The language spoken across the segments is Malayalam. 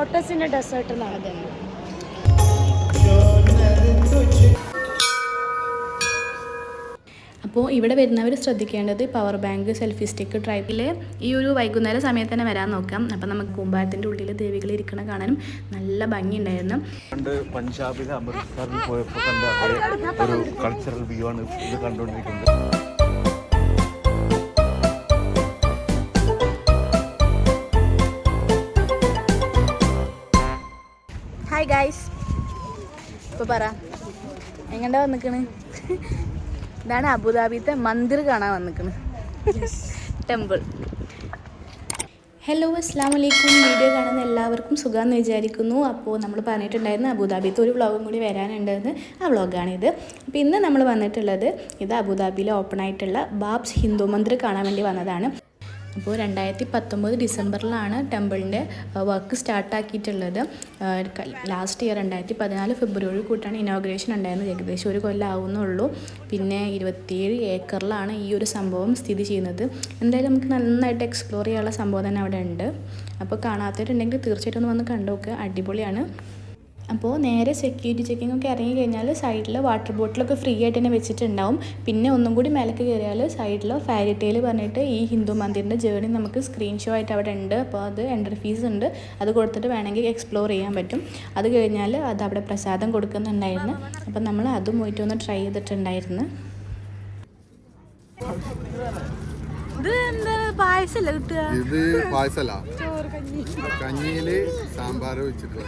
ലോട്ടസിൻ്റെ ഡെസേർട്ട് എന്നാണ് തന്നെ. അപ്പോൾ ഇവിടെ വരുന്നവർ ശ്രദ്ധിക്കേണ്ടത് പവർ ബാങ്ക്, സെൽഫി സ്റ്റിക്ക്, ട്രൈപ്പിൽ ഈ ഒരു വൈകുന്നേര സമയത്ത് തന്നെ വരാൻ നോക്കാം. അപ്പം നമുക്ക് കൂമ്പാരത്തിൻ്റെ ഉള്ളിൽ ദേവികൾ ഇരിക്കണ കാണാനും നല്ല ഭംഗിയുണ്ടായിരുന്നു. പണ്ട് പഞ്ചാബിലെ അമൃത്സറിൽ പോയപ്പോൾ കണ്ട ഒരു കൾച്ചറൽ വ്യൂ ആണ് ഇത് കണ്ടുകൊണ്ടിരിക്കുന്നത്. ഹായ് ഗൈസ്, ഇപ്പോൾ പറ എങ്ങണ്ടാ വന്നിക്കണ്? ഇതാണ് അബുദാബിത്തെ മന്ദിർ കാണാൻ വന്നിക്കണ്, ടെമ്പിൾ. ഹലോ, അസ്സാം വലൈക്കും. വീഡിയോ കാണുന്ന എല്ലാവർക്കും സുഖമെന്ന് വിചാരിക്കുന്നു. അപ്പോൾ നമ്മൾ പറഞ്ഞിട്ടുണ്ടായിരുന്നു അബുദാബിത്തെ ഒരു വ്ളോഗും കൂടി വരാനുണ്ടെന്ന്. ആ വ്ളോഗാണിത്. അപ്പോൾ ഇന്ന് നമ്മൾ വന്നിട്ടുള്ളത് ഇത് അബുദാബിയിൽ ഓപ്പൺ ആയിട്ടുള്ള ബാബ്സ് ഹിന്ദു മന്ദിർ കാണാൻ വേണ്ടി വന്നതാണ്. അപ്പോൾ 2019 ഡിസംബറിലാണ് ടെമ്പിളിൻ്റെ വർക്ക് സ്റ്റാർട്ടാക്കിയിട്ടുള്ളത്. ലാസ്റ്റ് ഇയർ 2014 ഫെബ്രുവരി കൂട്ടാണ് ഇനോഗ്രേഷൻ ഉണ്ടായിരുന്നത്. ഏകദേശം ഒരു കൊല്ലം ആവുന്നുള്ളൂ. പിന്നെ 27 ഏക്കറിലാണ് ഈ ഒരു സംഭവം സ്ഥിതി ചെയ്യുന്നത്. എന്തായാലും നമുക്ക് നന്നായിട്ട് എക്സ്പ്ലോർ ചെയ്യാനുള്ള സംഭവം തന്നെ അവിടെ ഉണ്ട്. അപ്പോൾ കാണാത്തവരുണ്ടെങ്കിൽ തീർച്ചയായിട്ടും ഒന്ന് വന്ന് കണ്ടുനോക്കുക, അടിപൊളിയാണ്. അപ്പോൾ നേരെ സെക്യൂരിറ്റി ചെക്കിംഗ് ഒക്കെ ഇറങ്ങി കഴിഞ്ഞാൽ സൈഡിൽ വാട്ടർ ബോട്ടിലൊക്കെ ഫ്രീ ആയിട്ട് തന്നെ വെച്ചിട്ടുണ്ടാവും. പിന്നെ ഒന്നും കൂടി മേലേക്ക് കയറിയാൽ സൈഡിൽ ഫാരി ടെയിൽ പറഞ്ഞിട്ട് ഈ ഹിന്ദു മന്ദിറിൻ്റെ ജേർണി നമുക്ക് സ്ക്രീൻ ഷോ ആയിട്ട് അവിടെ ഉണ്ട്. അപ്പോൾ അത് എൻട്രി ഫീസ് ഉണ്ട്, അത് കൊടുത്തിട്ട് വേണമെങ്കിൽ എക്സ്പ്ലോർ ചെയ്യാൻ പറ്റും. അത് കഴിഞ്ഞാൽ അത് അവിടെ പ്രസാദം കൊടുക്കുന്നുണ്ടായിരുന്നു. അപ്പം നമ്മൾ അതും പോയിട്ട് ഒന്ന് ട്രൈ ചെയ്തിട്ടുണ്ടായിരുന്നു. ഇത് പായസല്ല, കഞ്ഞിയില് സാമ്പാർ വെച്ചിട്ട്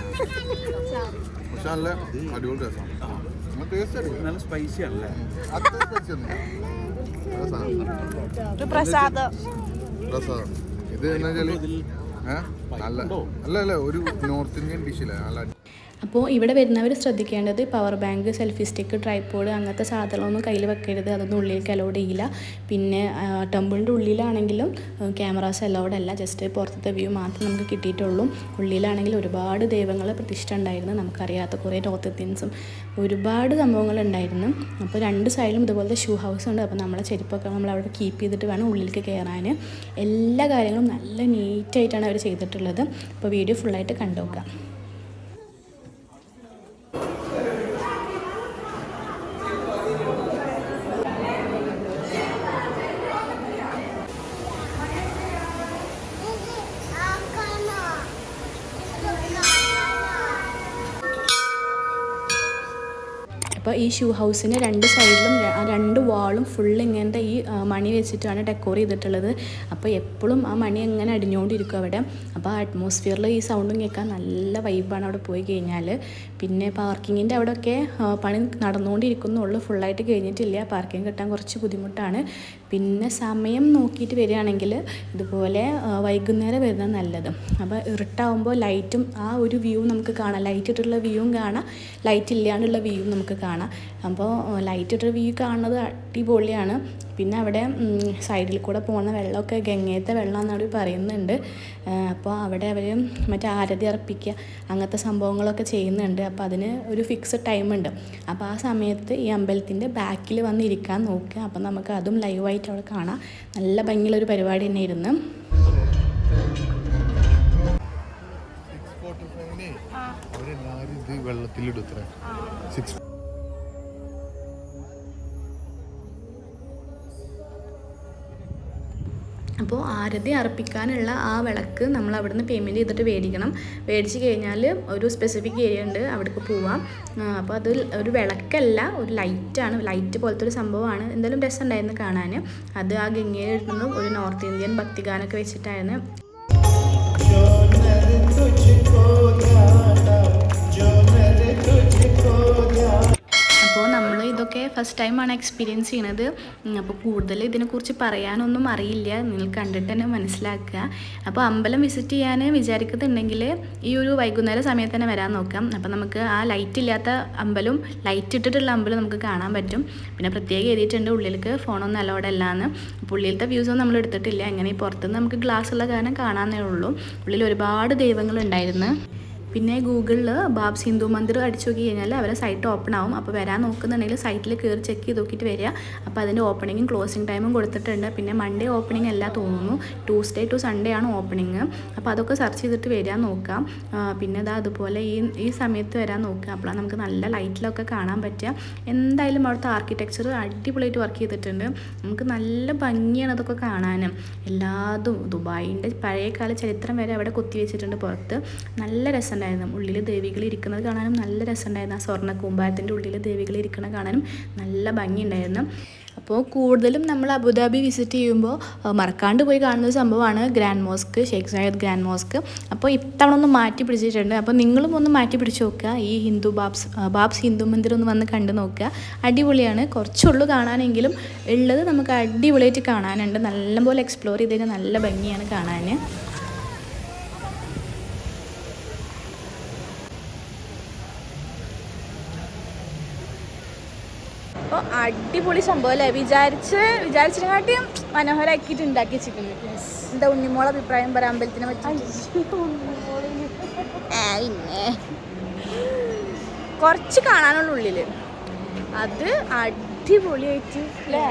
പക്ഷെ നല്ല അടിപൊളി രസമാണ്. നല്ല സ്പൈസി ആണല്ലേ? പ്രസാദം ഇത് എന്താ വെച്ചാല് നല്ല ഒരു നോർത്ത് ഇന്ത്യൻ ഡിഷില്ലേ, നല്ല. അപ്പോൾ ഇവിടെ വരുന്നവർ ശ്രദ്ധിക്കേണ്ടത് power bank, selfie stick, tripod അങ്ങനത്തെ സാധനങ്ങളൊന്നും കയ്യിൽ വെക്കരുത്. അതൊന്നും ഉള്ളിലേക്ക് അലൗഡ് ചെയ്യില്ല. പിന്നെ ടെമ്പിളിൻ്റെ ഉള്ളിലാണെങ്കിലും ക്യാമറാസ് അലൗഡ് അല്ല. ജസ്റ്റ് പുറത്തത്തെ വ്യൂ മാത്രമേ നമുക്ക് കിട്ടിയിട്ടുള്ളൂ. ഉള്ളിലാണെങ്കിൽ ഒരുപാട് ദൈവങ്ങൾ പ്രതിഷ്ഠ ഉണ്ടായിരുന്നു. നമുക്കറിയാത്ത കുറേ നോർത്ത് ഇന്ത്യൻസും ഒരുപാട് സംഭവങ്ങളുണ്ടായിരുന്നു. അപ്പോൾ രണ്ട് സൈഡിലും ഇതുപോലത്തെ ഷൂ ഹൗസ് ഉണ്ട്. അപ്പോൾ നമ്മളെ ചെരുപ്പൊക്കെ നമ്മൾ അവിടെ കീപ്പ് ചെയ്തിട്ട് വേണം ഉള്ളിലേക്ക് കയറാൻ. എല്ലാ കാര്യങ്ങളും നല്ല നീറ്റായിട്ടാണ് അവർ ചെയ്തിട്ടുള്ളത്. അപ്പോൾ വീഡിയോ ഫുള്ളായിട്ട് കണ്ടുനോക്കാം. അപ്പോൾ ഈ ഷൂ ഹൗസിന് രണ്ട് സൈഡിലും രണ്ട് വാളും ഫുള്ള് ഇങ്ങനത്തെ ഈ മണി വെച്ചിട്ടാണ് ഡെക്കോർ ചെയ്തിട്ടുള്ളത്. അപ്പോൾ എപ്പോഴും ആ മണി എങ്ങനെ അടിഞ്ഞുകൊണ്ടിരിക്കും അവിടെ. അപ്പോൾ ആ അറ്റ്മോസ്ഫിയറിൽ ഈ സൗണ്ടും കേൾക്കാൻ നല്ല വൈബാണ് അവിടെ പോയി കഴിഞ്ഞാൽ. പിന്നെ പാർക്കിങ്ങിൻ്റെ അവിടെയൊക്കെ പണി നടന്നുകൊണ്ടിരിക്കുന്നുള്ളൂ, ഫുള്ളായിട്ട് കഴിഞ്ഞിട്ടില്ല. പാർക്കിംഗ് കിട്ടാൻ കുറച്ച് ബുദ്ധിമുട്ടാണ്. പിന്നെ സമയം നോക്കിയിട്ട് വരികയാണെങ്കിൽ ഇതുപോലെ വൈകുന്നേരം വരുന്നത് നല്ലത്. അപ്പോൾ ഇരുട്ടാവുമ്പോൾ ലൈറ്റും ആ ഒരു വ്യൂ നമുക്ക് കാണാം. ലൈറ്റ് ഇട്ടുള്ള വ്യൂവും കാണാം, ലൈറ്റ് ഇല്ലാണ്ടുള്ള വ്യൂവും നമുക്ക് കാണാം. അപ്പോൾ ലൈറ്റ് ഇട്ട വ്യൂ കാണുന്നത് അടിപൊളിയാണ്. പിന്നെ അവിടെ സൈഡിൽ കൂടെ പോകുന്ന വെള്ളമൊക്കെ ഗംഗയത്തെ വെള്ളമാണെന്ന് അവർ പറയുന്നുണ്ട്. അപ്പോൾ അവിടെ അവർ മറ്റേ ആരതി അർപ്പിക്കുക അങ്ങനത്തെ സംഭവങ്ങളൊക്കെ ചെയ്യുന്നുണ്ട്. അപ്പോൾ അതിന് ഒരു ഫിക്സഡ് ടൈമുണ്ട്. അപ്പോൾ ആ സമയത്ത് ഈ അമ്പലത്തിൻ്റെ ബാക്കിൽ വന്നിരിക്കാൻ നോക്കുക. അപ്പോൾ നമുക്ക് അതും ലൈവായിട്ട് അവിടെ കാണാം. നല്ല ഭംഗിയുള്ളൊരു പരിപാടി തന്നെ ഇരുന്ന്. അവരെല്ലാവരും ഇത് വെള്ളത്തിലിടുത്രേ. അപ്പോൾ ആരതി അർപ്പിക്കാനുള്ള ആ വിളക്ക് നമ്മൾ അവിടുന്ന് പേയ്മെൻറ്റ് ചെയ്തിട്ട് മേടിക്കണം. മേടിച്ച് കഴിഞ്ഞാൽ ഒരു സ്പെസിഫിക് ഏരിയ ഉണ്ട്, അവിടേക്ക് പോവാം. അപ്പോൾ അത് ഒരു വിളക്കല്ല, ഒരു ലൈറ്റാണ്, ലൈറ്റ് പോലത്തെ ഒരു സംഭവമാണ്. എന്തായാലും രസമുണ്ടായിരുന്നു കാണാൻ. അത് ആ ഗംഗയിൽ ഇടുന്നത് ഒരു നോർത്ത് ഇന്ത്യൻ ഭക്തിഗാനമൊക്കെ വെച്ചിട്ടായിരുന്നു. അപ്പോൾ നമ്മൾ ഇതൊക്കെ ഫസ്റ്റ് ടൈമാണ് എക്സ്പീരിയൻസ് ചെയ്യണത്. അപ്പോൾ കൂടുതൽ ഇതിനെക്കുറിച്ച് പറയാനൊന്നും അറിയില്ല, നിങ്ങൾ കണ്ടിട്ട് തന്നെ മനസ്സിലാക്കുക. അപ്പോൾ അമ്പലം വിസിറ്റ് ചെയ്യാൻ വിചാരിക്കുന്നുണ്ടെങ്കിൽ ഈ ഒരു വൈകുന്നേര സമയത്ത് തന്നെ വരാൻ നോക്കാം. അപ്പോൾ നമുക്ക് ആ ലൈറ്റ് ഇല്ലാത്ത അമ്പലം, ലൈറ്റ് ഇട്ടിട്ടുള്ള അമ്പലം നമുക്ക് കാണാൻ പറ്റും. പിന്നെ പ്രത്യേകം എഴുതിയിട്ടുണ്ട് ഉള്ളിലേക്ക് ഫോണൊന്നും അലൗഡ് അല്ലാന്ന്. അപ്പോൾ ഉള്ളിലത്തെ വ്യൂസൊന്നും നമ്മൾ എടുത്തിട്ടില്ല. എങ്ങനെ പുറത്തുനിന്ന് നമുക്ക് ഗ്ലാസ് ഉള്ള കാരണം കാണാനേ ഉള്ളൂ. ഉള്ളിൽ ഒരുപാട് ദൈവങ്ങളുണ്ടായിരുന്നു. പിന്നെ ഗൂഗിളിൽ ബാബ്സ് ഹിന്ദു മന്ദിർ അടിച്ചു നോക്കി കഴിഞ്ഞാൽ അവരെ സൈറ്റ് ഓപ്പൺ ആവും. അപ്പോൾ വരാൻ നോക്കുന്നുണ്ടെങ്കിൽ സൈറ്റിൽ കയറി ചെക്ക് ചെയ്ത് നോക്കിയിട്ട് വരിക. അപ്പോൾ അതിൻ്റെ ഓപ്പണിങ്ങും ക്ലോസിങ് ടൈമും കൊടുത്തിട്ടുണ്ട്. പിന്നെ മൺഡേ ഓപ്പണിംഗ് അല്ല തോന്നുന്നു, ട്യൂസ്ഡേ ടു സൺഡേ ആണ് ഓപ്പണിങ്. അപ്പോൾ അതൊക്കെ സെർച്ച് ചെയ്തിട്ട് വരാൻ നോക്കാം. പിന്നെ ഇതാ അതുപോലെ ഈ സമയത്ത് വരാൻ നോക്കുക. അപ്പോഴാണ് നമുക്ക് നല്ല ലൈറ്റിലൊക്കെ കാണാൻ പറ്റുക. എന്തായാലും അവിടുത്തെ ആർക്കിടെക്ചർ അടിപൊളിയായിട്ട് വർക്ക് ചെയ്തിട്ടുണ്ട്. നമുക്ക് നല്ല ഭംഗിയാണ് അതൊക്കെ കാണാനും. എല്ലാതും ദുബായിൻ്റെ പഴയകാല ചരിത്രം വരെ അവിടെ കൊത്തി വെച്ചിട്ടുണ്ട് പുറത്ത്. നല്ല രസമുണ്ടായിരുന്നു. ഉള്ളിൽ ദേവികൾ ഇരിക്കുന്നത് കാണാനും നല്ല രസമുണ്ടായിരുന്നു. ആ സ്വർണ്ണ കൂമ്പാരത്തിൻ്റെ ഉള്ളിൽ ദേവികൾ ഇരിക്കുന്നത് കാണാനും നല്ല ഭംഗിയുണ്ടായിരുന്നു. അപ്പോൾ കൂടുതലും നമ്മൾ അബുദാബി വിസിറ്റ് ചെയ്യുമ്പോൾ മറക്കാണ്ട് പോയി കാണുന്ന ഒരു സംഭവമാണ് grand mosque, Sheikh Zayed grand mosque. അപ്പോൾ ഇത്തവണ ഒന്ന് മാറ്റി പിടിച്ചിട്ടുണ്ട്. അപ്പോൾ നിങ്ങളും ഒന്ന് മാറ്റി പിടിച്ച് നോക്കുക. ഈ ബാബ്സ് ഹിന്ദു മന്ദിർ ഒന്ന് വന്ന് കണ്ടു നോക്കുക. അടിപൊളിയാണ്. കുറച്ചുള്ളൂ കാണാനെങ്കിലും ഉള്ളത് നമുക്ക് അടിപൊളിയായിട്ട് കാണാനുണ്ട്. നല്ലപോലെ എക്സ്പ്ലോർ ചെയ്ത് കഴിഞ്ഞാൽ നല്ല ഭംഗിയാണ് കാണാൻ. അപ്പോൾ അടിപൊളി സംഭവം അല്ലേ? വിചാരിച്ചിനെക്കാട്ടിയും മനോഹരമാക്കിയിട്ട് ഉണ്ടാക്കി വെച്ചിട്ടുണ്ട്. എന്താ ഉണ്ണിമോളെ അഭിപ്രായം പറയാം അമ്പലത്തിനെ പറ്റി? പിന്നെ കുറച്ച് കാണാനുള്ള ഉള്ളിൽ അത് അടിപൊളിയായിട്ട് അല്ലേ?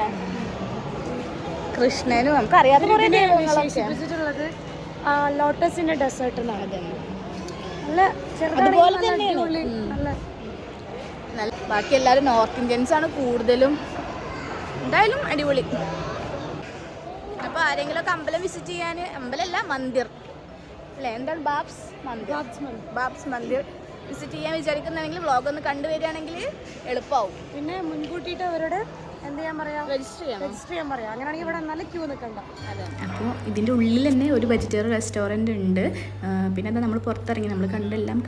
കൃഷ്ണനും നമുക്ക് അറിയാത്ത കുറേ വിശേഷിപ്പിച്ചിട്ടുള്ളത് ലോട്ടസിന്റെ ഡെസേർട്ട് നാഗൻ. നല്ല അതുപോലെ തന്നെയാണ്. ബാക്കി എല്ലാവരും നോർത്ത് ഇന്ത്യൻസ് ആണ് കൂടുതലും. എന്തായാലും അടിപൊളി. അപ്പോൾ ആരെങ്കിലും അമ്പലം വിസിറ്റ് ചെയ്യാൻ, അമ്പലമല്ല മന്ദിർ അല്ലേ, എന്താണ് ബാബ്സ് മന്ദിർ വിസിറ്റ് ചെയ്യാൻ വിചാരിക്കുന്നുണ്ടെങ്കിൽ വ്ളോഗ് ഒന്ന് കണ്ടുവരികയാണെങ്കിൽ എളുപ്പമാവും. പിന്നെ മുൻകൂട്ടിയിട്ട് അവരോട് എന്ത് ചെയ്യാൻ പറയാം, രജിസ്റ്റർ ചെയ്യാൻ പറയാം. അങ്ങനെയാണെങ്കിൽ ഇവിടെ നല്ല ക്യൂ നിൽക്കണ്ട. അപ്പോൾ ഇതിൻ്റെ ഉള്ളിൽ തന്നെ ഒരു വെജിറ്റേറിയൻ റെസ്റ്റോറൻറ്റ് ഉണ്ട്. പിന്നെ എന്താ നമ്മൾ പുറത്തിറങ്ങി നമ്മൾ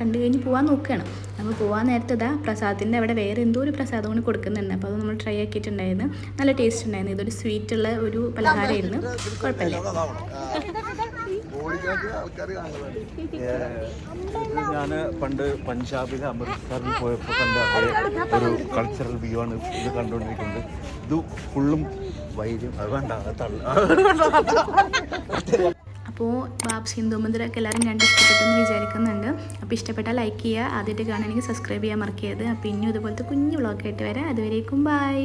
കണ്ടു കഴിഞ്ഞ് പോകാൻ നോക്കുകയാണ്. അപ്പോൾ പോകാൻ നേരത്തെ ഇതാ പ്രസാദത്തിൻ്റെ അവിടെ വേറെ എന്തോ ഒരു പ്രസാദം കൊണ്ട് കൊടുക്കുന്നുണ്ട്. അപ്പോൾ അത് നമ്മൾ ട്രൈ ആക്കിയിട്ടുണ്ടായിരുന്നു. നല്ല ടേസ്റ്റ് ഉണ്ടായിരുന്നു. ഇതൊരു സ്വീറ്റുള്ള ഒരു പലഹാരമായിരുന്നു. കുഴപ്പമില്ല. ഞാൻ പണ്ട് പഞ്ചാബിലെ അമൃത്സറിൽ പോയപ്പോൾ കണ്ട ഒരു കൾച്ചറൽ വ്യൂ ആണ് ഇത് കണ്ടുകൊണ്ടിരിക്കുന്നത്. ഇത് ഫുള്ളും വൈദ്യം അത് വേണ്ട അപ്പോൾ ബാബ്സ് ഹിന്ദു മന്ദിരമൊക്കെ എല്ലാവരും കണ്ട് ഇഷ്ടപ്പെട്ടെന്ന് വിചാരിക്കുന്നുണ്ട്. അപ്പോൾ ഇഷ്ടപ്പെട്ടാൽ ലൈക്ക് ചെയ്യുക. ആദ്യമായിട്ട് കാണുകയാണെങ്കിൽ സബ്സ്ക്രൈബ് ചെയ്യാൻ മറക്കരുത്. അപ്പോൾ ഇനിയും ഇതുപോലത്തെ കുഞ്ഞു വ്ളോഗായിട്ട് വരാം. അതുവരേക്കും ബൈ.